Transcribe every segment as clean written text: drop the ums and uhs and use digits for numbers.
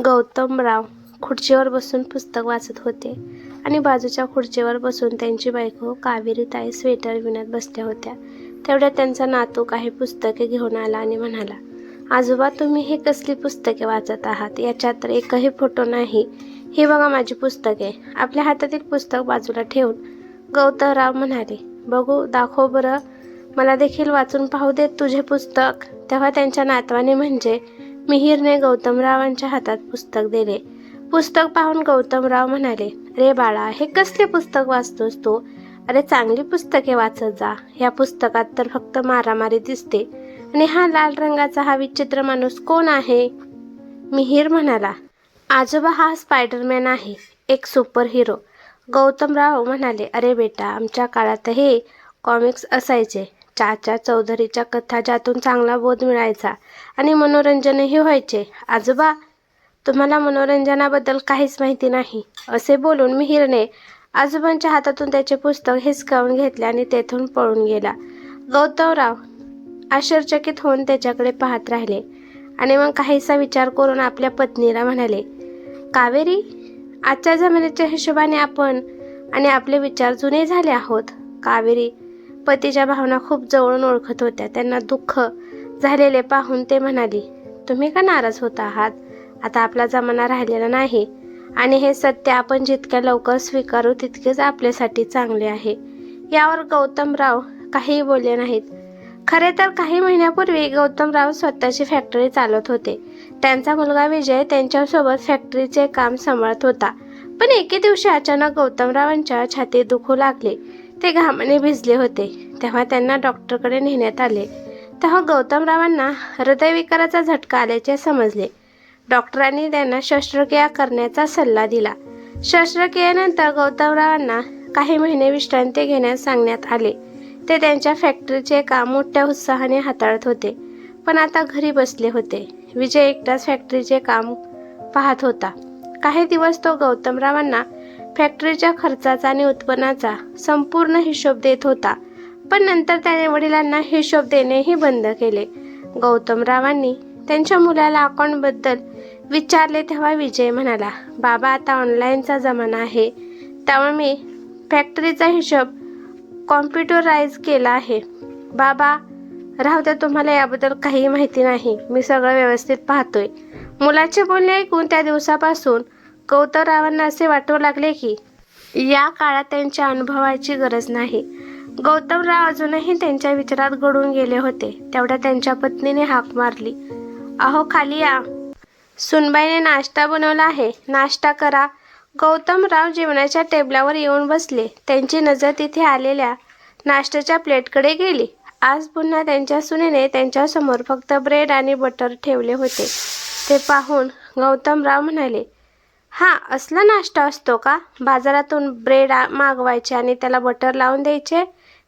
गौतमराव खुर्चीवर बसून पुस्तक वाचत होते आणि बाजूच्या खुर्चीवर बसून त्यांची बायको कावेरीताई स्वेटर विणत बसल्या होत्या. तेवढ्यात त्यांचा नातू काही पुस्तके घेऊन आला आणि म्हणाला, आजोबा, तुम्ही हे कसली पुस्तके वाचत आहात? याच्यात तर एकही फोटो नाही. हे बघा माझी पुस्तके. आपल्या हातातील पुस्तक बाजूला ठेवून गौतमराव म्हणाले, बघू, दाखव बरं, मला देखील वाचून पाहू देत तुझे पुस्तक. तेव्हा त्यांच्या नातवाने म्हणजे मिहीरने गौतमरावांच्या हातात पुस्तक दिले. पुस्तक पाहून गौतमराव म्हणाले, अरे बाळा, हे कसले पुस्तक वाचतोस तू? अरे चांगली पुस्तके वाचत जा. या पुस्तकात तर फक्त मारामारी दिसते. आणि हा लाल रंगाचा हा विचित्र माणूस कोण आहे? मिहीर म्हणाला, आजोबा, हा स्पायडरमॅन आहे, एक सुपर हिरो. गौतमराव म्हणाले, अरे बेटा, आमच्या काळातही कॉमिक्स असायचे. चाचा चौधरीच्या कथा, ज्यातून चांगला बोध मिळायचा आणि मनोरंजनही व्हायचे. आजोबा, तुम्हाला मनोरंजनाबद्दल काहीच माहिती नाही. असे बोलून मिहीरने आजोबांच्या हातातून त्याचे पुस्तक हिसकावून घेतले आणि तेथून पळून गेला. गौतमराव आश्चर्यचकित होऊन त्याच्याकडे पाहत राहिले आणि मग काहीसा विचार करून आपल्या पत्नीला म्हणाले, कावेरी, आजच्या जमान्याच्या हिशोबाने आपण आणि आपले विचार जुने झाले आहोत. कावेरी पतीच्या भावना खूप जवळून ओळखत होत्या. त्यांना दुःख झालेले पाहून ते म्हणाली, तुम्ही का नाराज होत आहात? आता आपला जमाना राहिलेला नाही आणि हे सत्य आपण जितक्या लवकर स्वीकारू तितकेच आपल्यासाठी चांगले आहे. यावर गौतमराव काहीही बोलले नाहीत. खरे तर काही महिन्यापूर्वी गौतमराव स्वतःची फॅक्टरी चालवत होते. त्यांचा मुलगा विजय त्यांच्यासोबत फॅक्टरीचे काम सांभाळत होता. पण एके दिवशी अचानक गौतमरावांच्या छातीत दुखू लागले. ते घामाने भिजले होते. तेव्हा त्यांना डॉक्टरकडे नेण्यात आले. तेव्हा गौतमरावांना हृदयविकाराचा झटका आल्याचे समजले. डॉक्टरांनी त्यांना शस्त्रक्रिया करण्याचा सल्ला दिला. शस्त्रक्रियेनंतर गौतमरावांना काही महिने विश्रांती घेण्यास सांगण्यात आले. ते त्यांच्या फॅक्टरीचे काम मोठ्या उत्साहाने हाताळत होते. पण आता घरी बसले होते. विजय एकटाच फॅक्टरीचे काम पाहत होता. काही दिवस तो गौतमरावांना फॅक्टरीच्या खर्चाचा आणि उत्पन्नाचा संपूर्ण हिशोब देत होता. पण नंतर त्याने वडिलांना हिशोब देणेही बंद केले. गौतमरावांनी त्यांच्या मुलाला अकाउंटबद्दल विचारले तेव्हा विजय म्हणाला, बाबा, आता ऑनलाईनचा जमाना आहे, त्यामुळे मी फॅक्टरीचा हिशोब कॉम्प्युटराइज केला आहे. बाबा, राहू द्या, तुम्हाला याबद्दल काहीही माहिती नाही. मी सगळं व्यवस्थित पाहतोय. मुलाचे बोलणे ऐकून त्या दिवसापासून गौतमरावांना असे वाटू लागले की या काळात त्यांच्या अनुभवाची गरज नाही. गौतमराव अजूनही त्यांच्या विचारात गढून गेले होते. तेवढ्या त्यांच्या पत्नीने हाक मारली, अहो, खाली या. सुनबाईने नाश्ता बनवला आहे, नाश्ता करा. गौतमराव जेवणाच्या टेबलावर येऊन बसले. त्यांची नजर तिथे आलेल्या नाश्त्याच्या प्लेटकडे गेली. आज पुन्हा त्यांच्या सुनेने त्यांच्यासमोर फक्त ब्रेड आणि बटर ठेवले होते. ते पाहून गौतमराव म्हणाले, हा असला नाश्ता असतो का? बाजारातून ब्रेड मागवायचे आणि त्याला बटर लावून द्यायचे.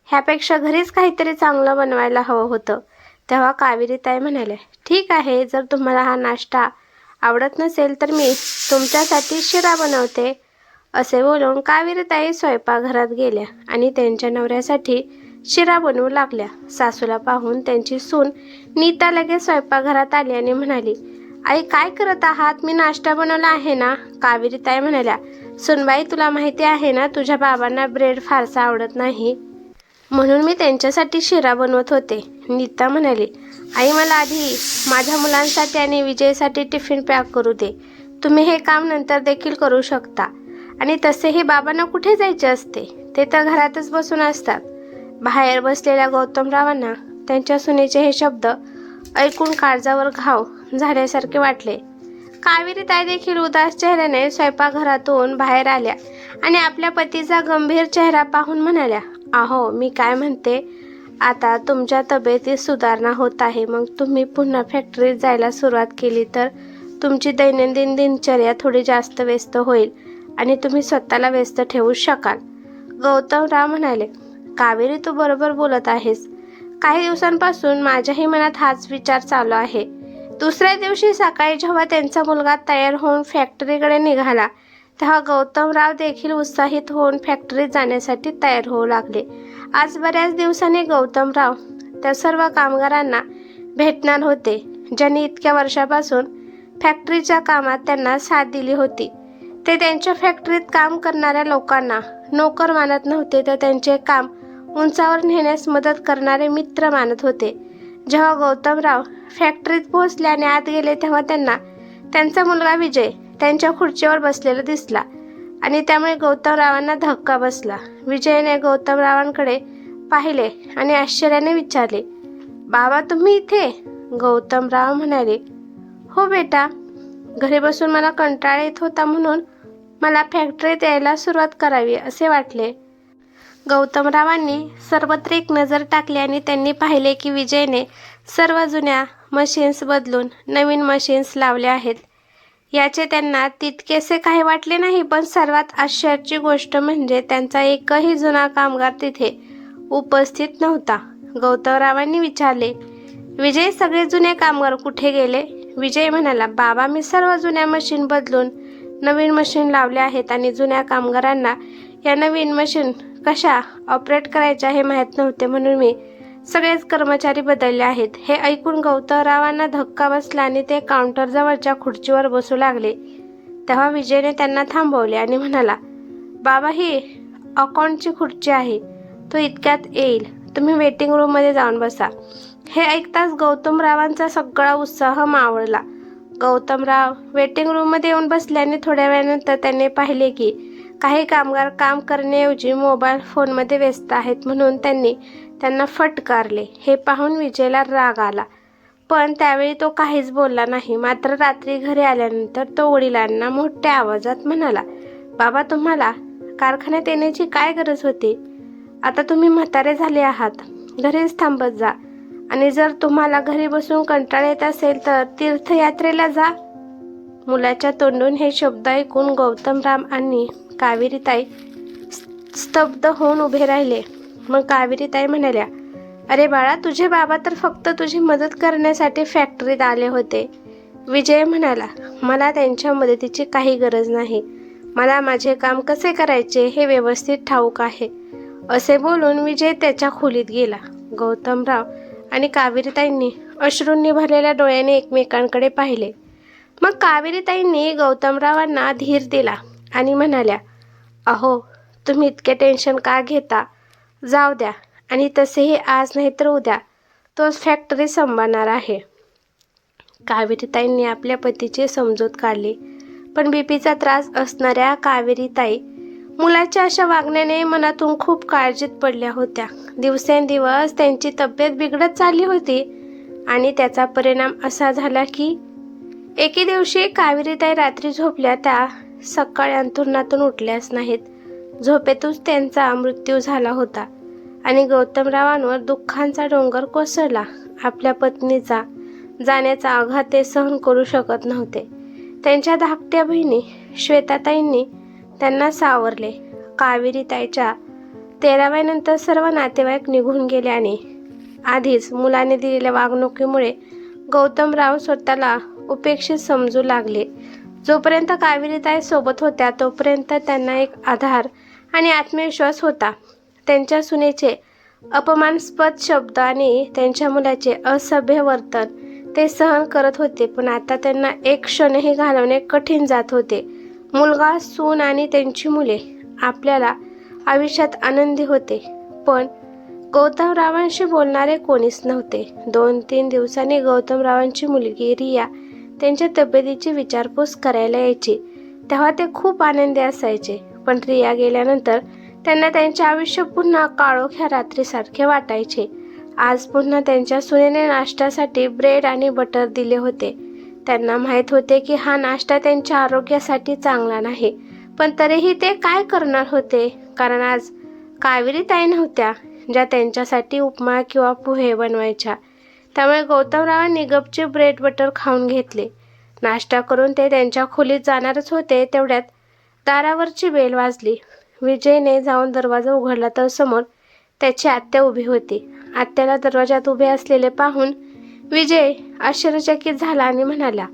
ह्यापेक्षा घरीच काहीतरी चांगलं बनवायला हवं होतं. तेव्हा कावेरीताई म्हणाल्या, ठीक आहे, जर तुम्हाला हा नाश्ता आवडत नसेल तर मी तुमच्यासाठी शिरा बनवते. असे बोलून कावेरीताई स्वयंपाकघरात गेल्या आणि त्यांच्या नवऱ्यासाठी शिरा बनवू लागल्या. सासूला पाहून त्यांची सून नीता लगेच स्वयंपाकघरात आली आणि म्हणाली, आई, काय करत आहात? मी नाश्ता बनवला आहे ना. कावेरीताई म्हणाल्या, सुनबाई, तुला माहिती आहे ना, तुझ्या बाबांना ब्रेड फारसा आवडत नाही, म्हणून मी त्यांच्यासाठी शिरा बनवत होते. नीता म्हणाली, आई, मला आधी माझ्या मुलांसाठी आणि विजयसाठी टिफिन पॅक करू दे. तुम्ही हे काम नंतर देखील करू शकता. आणि तसेही बाबांना कुठे जायचे असते? ते तर घरातच बसून असतात. बाहेर बसलेल्या गौतमरावांना त्यांच्या सुनेचे हे शब्द ऐकून काळजावर घाव झाल्यासारखे वाटले. कावेरीताई देखील उदास चेहऱ्याने स्वयंपाकघरातून बाहेर आल्या आणि आपल्या पतीचा गंभीर चेहरा पाहून म्हणाल्या, अहो, मी काय म्हणते, आता तुमच्या तब्येतीत सुधारणा होत आहे. मग तुम्ही पुन्हा फॅक्टरीत जायला सुरुवात केली तर तुमची दैनंदिन दिनचर्या थोडी जास्त व्यस्त होईल आणि तुम्ही स्वतःला व्यस्त ठेवू शकाल. गौतमराव म्हणाले, कावेरी, तू बरोबर बोलत आहेस. काही दिवसांपासून माझ्याही मनात हाच विचार चालू आहे. दुसऱ्या दिवशी सकाळी जेव्हा त्यांचा मुलगा तयार होऊन फॅक्टरीकडे निघाला तेव्हा गौतमराव देखील उत्साहित होऊन फॅक्टरीत जाण्यासाठी तयार होऊ लागले. आज बऱ्याच दिवसांनी गौतमराव त्या सर्व कामगारांना भेटणार होते ज्यांनी इतक्या वर्षापासून फॅक्टरीच्या कामात त्यांना साथ दिली होती. ते त्यांच्या फॅक्टरीत काम करणाऱ्या लोकांना नोकर मानत नव्हते, तर त्यांचे काम उंचावर नेण्यास मदत करणारे मित्र मानत होते. जेव्हा गौतमराव फॅक्टरीत पोहोचले आणि आत गेले तेव्हा त्यांना त्यांचा मुलगा विजय त्यांच्या खुर्चीवर बसलेला दिसला आणि त्यामुळे गौतमरावांना धक्का बसला. विजयने गौतमरावांकडे पाहिले आणि आश्चर्याने विचारले, बाबा तुम्ही इथे? गौतमराव म्हणाले, हो बेटा, घरी बसून मला कंटाळा येत होता म्हणून मला फॅक्टरीत यायला सुरुवात करावी असे वाटले. गौतमरावांनी सर्वत्र एक नजर टाकली आणि त्यांनी पाहिले की विजयने सर्व जुन्या मशीन्स बदलून नवीन मशीन्स लावल्या आहेत. याचे त्यांना तितकेसे काही वाटले नाही, पण सर्वात आश्चर्याची गोष्ट म्हणजे त्यांचा एकही जुना कामगार तिथे उपस्थित नव्हता. गौतमरावांनी विचारले, विजय, सगळे जुने कामगार कुठे गेले? विजय म्हणाला, बाबा, मी सर्व जुन्या मशीन बदलून नवीन मशीन लावल्या आहेत आणि जुन्या कामगारांना या नवीन मशीन कशा ऑपरेट करायच्या हे माहीत नव्हते, म्हणून मी सगळेच कर्मचारी बदलले आहेत. हे ऐकून गौतमरावांना धक्का बसला आणि ते काउंटरजवळच्या खुर्चीवर बसू लागले. तेव्हा विजयने त्यांना थांबवले आणि म्हणाला, बाबा, ही अकाउंटची खुर्ची आहे, तो इतक्यात येईल, तुम्ही वेटिंग रूममध्ये जाऊन बसा. हे ऐकताच गौतमरावांचा सगळा उत्साह मावळला. गौतमराव वेटिंग रूममध्ये येऊन बसले आणि थोड्या वेळानंतर त्यांनी पाहिले की काही कामगार काम करण्याऐवजी मोबाईल फोनमध्ये व्यस्त आहेत, म्हणून त्यांनी त्यांना फटकारले. हे पाहून विजयला राग आला, पण त्यावेळी तो काहीच बोलला नाही. मात्र रात्री घरी आल्यानंतर तो वडिलांना मोठ्या आवाजात म्हणाला, बाबा, तुम्हाला कारखान्यात येण्याची काय गरज होती? आता तुम्ही म्हातारे झाले आहात, घरीच थांबत जा आणि जर तुम्हाला घरी बसून कंटाळा येत असेल तर तीर्थयात्रेला जा. मुलाच्या तोंडून हे शब्द ऐकून गौतमराव आणि कावेरीताई स्तब्ध होऊन उभे राहिले. मग कावेरीताई म्हणाल्या, अरे बाळा, तुझे बाबा तर फक्त तुझी मदत करण्यासाठी फॅक्टरीत आले होते. विजय म्हणाला, मला त्यांच्या मदतीची काही गरज नाही, मला माझे काम कसे करायचे हे व्यवस्थित ठाऊक आहे. असे बोलून विजय त्याच्या खोलीत गेला. गौतमराव आणि कावेरीताईंनी अश्रूंनी भरलेल्या डोळ्याने एकमेकांकडे पाहिले. मग कावेरीताईंनी गौतमरावांना धीर दिला आणि म्हणाल्या, अहो, तुम्ही इतके टेन्शन का घेता? जाऊ द्या, आणि तसेही आज नाही तर उद्या तोच फॅक्टरी सांभाळणार आहे. कावेरीताईंनी आपल्या पतीची समजूत काढली, पण बीपीचा त्रास असणाऱ्या कावेरीताई मुलाच्या अशा वागण्याने मनातून खूप काळजीत पडल्या होत्या. दिवसेंदिवस त्यांची तब्येत बिघडत चालली होती आणि त्याचा परिणाम असा झाला की एके दिवशी कावेरीताई रात्री झोपल्या त्या सकाळी अंथरुणातून उठल्याच नाहीत. झोपेतच त्यांचा मृत्यू झाला होता आणि गौतमरावांवर दुःखांचा डोंगर कोसळला. आपल्या पत्नीचा जाण्याचा आघात ते सहन करू शकत नव्हते. त्यांच्या धाकट्या बहिणी श्वेताताईंनी त्यांना सावरले. कावेरीताईच्या 13व्या नंतर सर्व नातेवाईक निघून गेले आणि आधीच मुलाने दिलेल्या वागणुकीमुळे गौतमराव स्वतःला उपेक्षित समजू लागले. जोपर्यंत कावेरीताई सोबत होत्या तोपर्यंत त्यांना एक आधार आणि आत्मविश्वास होता. त्यांच्या सुनेचे अपमानास्पद शब्द आणि त्यांच्या मुलाचे असभ्य वर्तन ते सहन करत होते, पण आता त्यांना एक क्षणही घालवणे कठीण जात होते. मुलगा, सून आणि त्यांची मुले आपल्याला आयुष्यात आनंदी होते, पण गौतमरावांशी बोलणारे कोणीच नव्हते. 2-3 दिवसांनी गौतमरावांची मुलगी रिया त्यांच्या तब्येतीची विचारपूस करायला यायची. तेव्हा ते खूप आनंदी असायचे, पण रिया गेल्यानंतर त्यांना त्यांचे आयुष्य पुन्हा काळोख्या रात्रीसारखे वाटायचे. आज पुन्हा त्यांच्या सुनेने नाश्त्यासाठी ब्रेड आणि बटर दिले होते. त्यांना माहीत होते की हा नाश्ता त्यांच्या आरोग्यासाठी चांगला नाही, पण तरीही ते काय करणार होते, कारण आज कावेरीताई नव्हत्या ज्या त्यांच्यासाठी उपमा किंवा पोहे बनवायच्या. त्यामुळे गौतमरावांनी गपचूप ब्रेड बटर खाऊन घेतले. नाश्ता करून ते त्यांच्या खोलीत जाणारच होते, तेवढ्यात दारावरची बेल वाजली. विजयने जाऊन दरवाजा उघडला तर समोर त्याची आत्या उभी होती. आत्याला दरवाजात उभे असलेले पाहून विजय आश्चर्यचकित झाला आणि म्हणाला,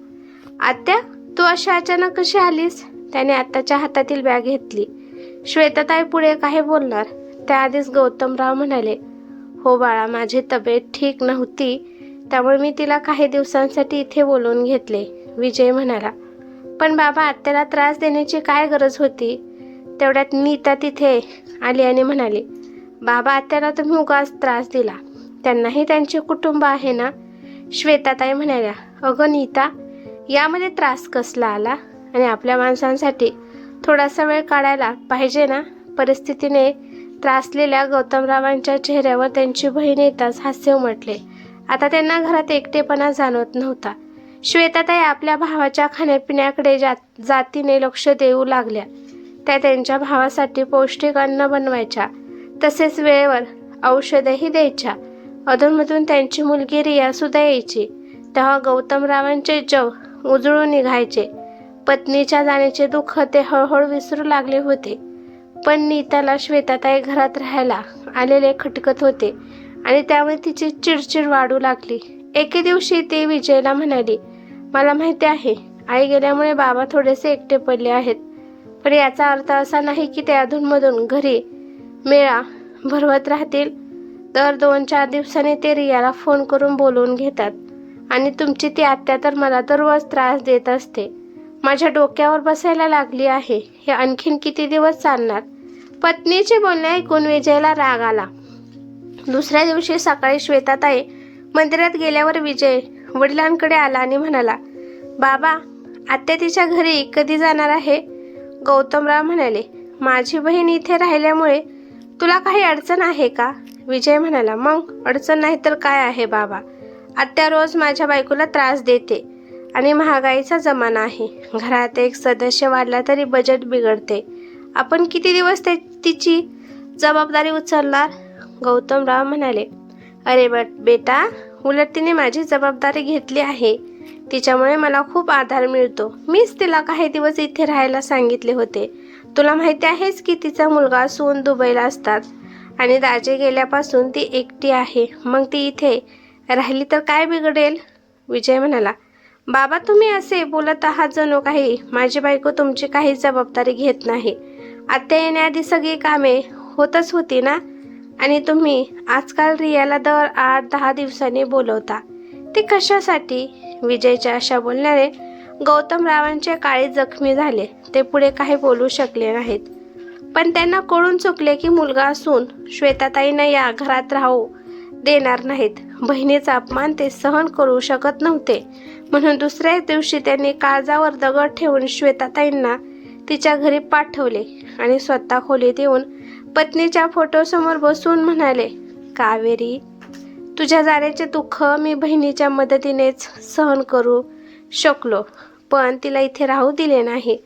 आत्या, तू अशा अचानक कशी आलीस? त्याने आत्याच्या हातातील बॅग घेतली. श्वेताताई पुढे काही बोलणार त्याआधीच गौतमराव म्हणाले, हो बाळा, माझी तब्येत ठीक नव्हती, त्यामुळे मी तिला काही दिवसांसाठी इथे बोलवून घेतले. विजय म्हणाला. पण बाबा, आत्याला त्रास देण्याची काय गरज होती? तेवढ्यात नीता तिथे आली आणि म्हणाली, बाबा, आत्याला तुम्ही उगाच त्रास दिला. त्यांनाही त्यांचे कुटुंब आहे ना. श्वेताताई म्हणाल्या, अगं नीता, यामध्ये त्रास कसला आला? आणि आपल्या माणसांसाठी थोडासा वेळ काढायला पाहिजे ना. परिस्थितीने त्रासलेल्या गौतमरावांच्या चेहऱ्यावर त्यांची बहीण येताच हास्य उमटले. आता त्यांना घरात एकटेपणा जाणवत नव्हता. श्वेताताई आपल्या भावाच्या खाण्यापिण्याकडे जातीने लक्ष देऊ लागल्या. त्या त्यांच्या भावासाठी पौष्टिक अन्न बनवायच्या, तसेच वेळेवर औषधही द्यायच्या. अधूनमधून त्यांची मुलगी रिया सुद्धा यायची. तेव्हा गौतमरावांचे जग उजळून निघायचे. पत्नीच्या जाण्याचे दुःख ते हळूहळू विसरू लागले होते. पण नीताला श्वेताताई घरात राहायला आलेले खटकत होते आणि त्यामुळे तिची चिडचिड वाढू लागली. एके दिवशी ती विजयला म्हणाली, मला माहिती आहे, आई गेल्यामुळे बाबा थोडेसे एकटे पडले आहेत. पण याचा अर्थ असा नाही की ते अधूनमधून घरी मेळा भरवत राहतील. दर 2-4 दिवसांनी ते रियाला फोन करून बोलवून घेतात. आणि तुमची ती आत्या तर मला दररोज त्रास देत असते. माझ्या डोक्यावर बसायला लागली आहे. हे आणखीन किती दिवस चालणार? पत्नीचे बोलणे ऐकून विजयला राग आला. दुसऱ्या दिवशी सकाळी श्वेताताई मंदिरात गेल्यावर विजय वडिलांकडे आला आणि म्हणाला, बाबा, आत्या तिच्या घरी कधी जाणार आहे? गौतमराव म्हणाले, माझी बहीण इथे राहिल्यामुळे तुला काही अडचण आहे का? विजय म्हणाला, मग अडचण नाही तर काय आहे बाबा. आत्या रोज माझ्या बायकोला त्रास देते आणि महागाईचा जमाना आहे. घरात एक सदस्य वाढला तरी बजेट बिघडते. आपण किती दिवस तिची जबाबदारी उचलणार? गौतमराव म्हणाले, अरे बेटा, उलट तिने माझी जबाबदारी घेतली आहे. तिच्यामुळे मला खूप आधार मिळतो. मीच तिला काही दिवस इथे राहायला सांगितले होते. तुला माहिती आहेच की तिचा मुलगा सून दुबईला असतात आणि दाजे गेल्यापासून ती एकटी आहे. मग ती इथे राहिली तर काय बिघडेल? विजय म्हणाला, बाबा, तुम्ही असे बोलत आहात जणू काही माझी बायको तुमची काही जबाबदारी घेत नाही. आत्या येण्याआधी सगळी कामे होतच होती ना. आणि तुम्ही आजकाल रियाला दर 8-10 दिवसांनी बोलवता. ते कशासाठी? विजयच्या अशा बोलण्याने गौतमरावांचे काळी जखमी झाले. ते पुढे काही बोलू शकले नाहीत. पण त्यांना कळून चुकले की मुलगा असून श्वेताताईंना या घरात राहू देणार नाहीत. बहिणीचा अपमान ते सहन करू शकत नव्हते. म्हणून दुसऱ्या दिवशी त्यांनी काळजावर दगड ठेवून श्वेताताईंना तिच्या घरी पाठवले आणि स्वतः खोलीत येऊन पत्नीच्या फोटोसमोर बसून म्हणाले, कावेरी, तुझ्या जाण्याचे दुःख मी बहिणीच्या मदतीनेच सहन करू शकलो, पण तिला इथे राहू दिले नाही.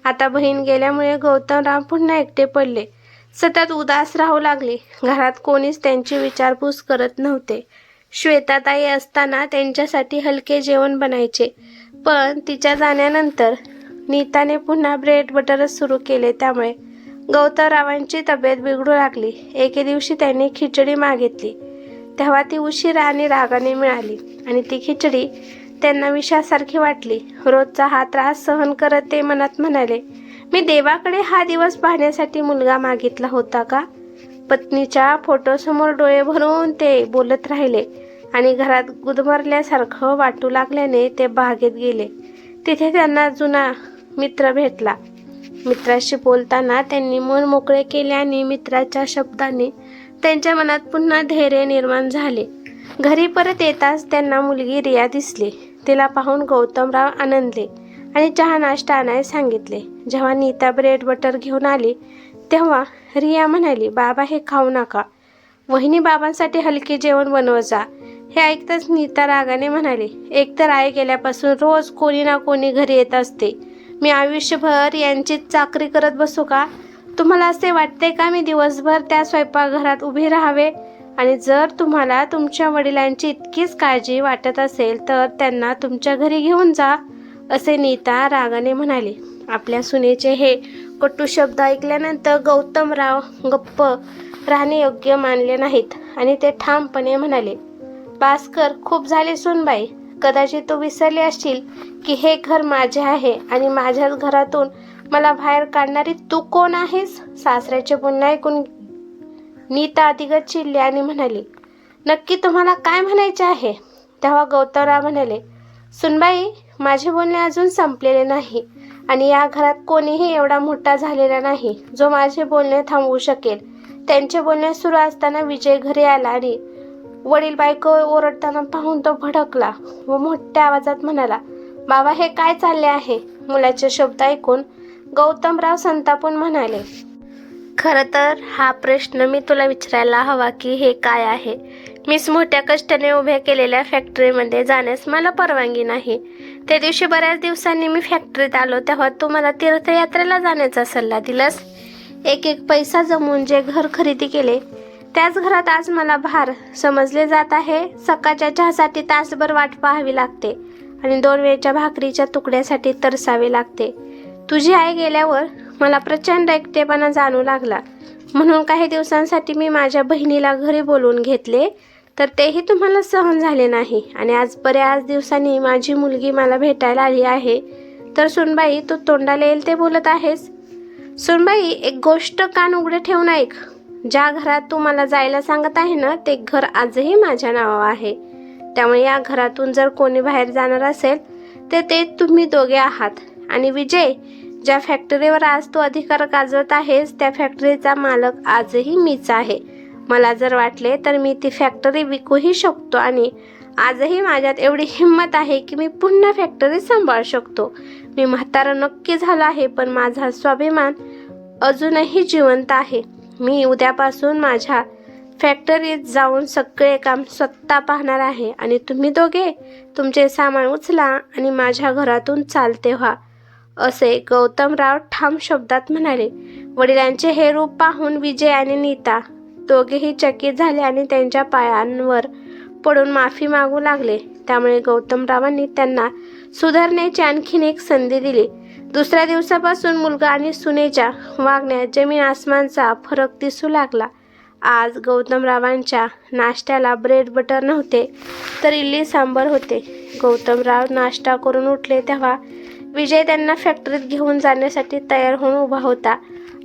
आता बहीण गेल्यामुळे गौतमराव पुन्हा एकटे पडले. सतत उदास राहू लागले. घरात कोणीच त्यांची विचारपूस करत नव्हते. श्वेताताई असताना त्यांच्यासाठी हलके जेवण बनायचे, पण तिच्या जाण्यानंतर नीताने पुन्हा ब्रेड बटरच सुरू केले. त्यामुळे गौतमरावांची तब्येत बिघडू लागली. एके दिवशी त्यांनी खिचडी मागितली. तेव्हा ती उशिरा आणि रागाने मिळाली आणि ती खिचडी त्यांना विषासारखी वाटली. रोजचा हा त्रास सहन करत ते मनात म्हणाले, मी देवाकडे हा दिवस पाहण्यासाठी मुलगा मागितला होता का? पत्नीच्या फोटोसमोर डोळे भरून ते बोलत राहिले आणि घरात गुदमरल्यासारखं वाटू लागल्याने ते बागेत गेले. तिथे त्यांना जुना मित्र भेटला. मित्राशी बोलताना त्यांनी मन मोकळे केले आणि मित्राच्या शब्दाने त्यांच्या मनात पुन्हा धैर्य निर्माण झाले. घरी परत येताच त्यांना मुलगी रिया दिसली. तिला पाहून गौतमराव आनंदले आणि चहा नाश्ता आणायला सांगितले. जेव्हा नीता ब्रेड बटर घेऊन आली तेव्हा रिया म्हणाली, बाबा, हे खाऊ नका. वहिनी बाबांसाठी हलके जेवण बनवत जा. हे ऐकताच नीता रागाने म्हणाली, एकतर आई गेल्यापासून रोज कोणी ना कोणी घरी येत असते. मी आयुष्यभर यांची चाकरी करत बसू का? तुम्हाला असे वाटते का मी दिवसभर त्या स्वयंपाकघरात उभे राहावे? आणि जर तुम्हाला तुमच्या वडिलांची इतकीच काळजी वाटत असेल तर त्यांना तुमच्या घरी घेऊन जा, असे नीता रागाने म्हणाली. आपल्या सुनेचे हे कटू शब्द ऐकल्यानंतर गौतमराव गप्प राहणे योग्य मानले नाहीत आणि ते ठामपणे म्हणाले, भास्कर, खूप झाले सूनबाई. कदाचित तू विसरली असशील की हे घर माझे आहे आणि माझ्याच घरातून मला बाहेर काढणारी तू कोण आहेस? सासऱ्याचे बोलणे ऐकून नीता अधिकच चिडली आणि म्हणाली, नक्की तुम्हाला काय म्हणायचे आहे? तेव्हा गौतमराव म्हणाले, सुनबाई, माझे बोलणे अजून संपलेले नाही आणि या घरात कोणीही एवढा मोठा झालेला नाही जो माझे बोलणे थांबवू शकेल. त्यांचे बोलणे सुरू असताना विजय घरी आला आणि वडील बायको ओरडताना पाहून तो भडकला व मोठ्या आवाजात म्हणाला, बाबा हे काय चालले आहे? मुलाचे शब्द ऐकून गौतमराव संतापून म्हणाले, खरं तर हा प्रश्न मी तुला विचारायला हवा की हे काय आहे. मीच मोठ्या कष्टाने उभ्या केलेल्या फॅक्टरीमध्ये जाण्यास मला परवानगी नाही. त्या दिवशी बऱ्याच दिवसांनी मी फॅक्टरीत आलो तेव्हा तू मला तीर्थयात्रेला जाण्याचा सल्ला दिलास. एक एक पैसा जमवून जे घर खरेदी केले त्याच घरात आज मला भार समजले जात आहे. सकाळच्या चहासाठी तासभर वाट पाहावी लागते आणि 2 वेळच्या भाकरीच्या तुकड्यासाठी तरसावे लागते. तुझी आई गेल्यावर मला प्रचंड एकटेपणा जाणू लागला. म्हणून काही दिवसांसाठी मी माझ्या बहिणीला घरी बोलवून घेतले, तर तेही तुम्हाला सहन झाले नाही आणि आज बऱ्याच दिवसांनी माझी मुलगी मला भेटायला आली आहे. तर सुनबाई, तू तोंडाला येईल ते बोलत आहेस. सुनबाई, एक गोष्ट कान उघडे ठेवून ऐक. ज्या घरात तू मला जायला सांगत आहे ना, ते घर आजही माझ्या नावावर आहे. त्यामुळे या घरातून जर कोणी बाहेर जाणार असेल तर ते तुम्ही दोघे आहात. आणि विजय, ज्या फॅक्टरीवर आज तू अधिकार गाजवत आहेस त्या फॅक्टरीचा मालक आजही मीच आहे. मला जर वाटले तर मी ती फॅक्टरी विकूही शकतो आणि आजही माझ्यात एवढी हिंमत आहे की मी पुन्हा फॅक्टरी सांभाळू शकतो. मी म्हातारा नक्की झालो आहे पण माझा स्वाभिमान अजूनही जिवंत आहे. मी उद्यापासून माझ्या फॅक्टरीत जाऊन सगळे काम स्वतः पाहणार आहे आणि तुम्ही दोघे तुमचे सामान उचला आणि माझ्या घरातून चालते व्हा, असे गौतमराव ठाम शब्दात म्हणाले. वडिलांचे हे रूप पाहून विजय आणि नीता दोघेही चकित झाले आणि त्यांच्या पायांवर पडून माफी मागू लागले. त्यामुळे गौतमरावांनी त्यांना सुधारण्याची आणखीन एक संधी दिली. दुसऱ्या दिवसापासून मुलगा आणि सुनेच्या वागण्यात जमीन आसमानचा फरक दिसू लागला. आज गौतमरावांच्या नाश्त्याला ब्रेड बटर नव्हते तर इडली सांबर होते. गौतमराव नाश्ता करून उठले तेव्हा विजय त्यांना फॅक्टरीत घेऊन जाण्यासाठी तयार होऊन उभा होता.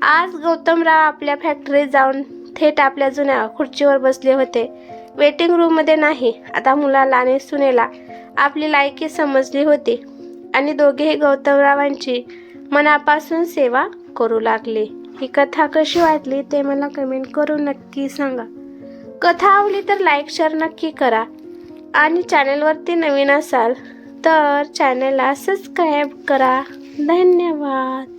आज गौतमराव आपल्या फॅक्टरीत जाऊन थेट आपल्या जुन्या खुर्चीवर बसले होते. वेटिंग रूममध्ये नाही. आता मुलाला आणि सुनेला आपली लायकी समजली होती आणि दोघेही गौतमरावांची मनापासून सेवा करू लागले. ही कथा कशी वाटली ते मला कमेंट करून नक्की सांगा. कथा आवडली तर लाईक शेअर नक्की करा आणि चॅनलवरती नवीन असाल तर चॅनलला सबस्क्राईब करा. धन्यवाद.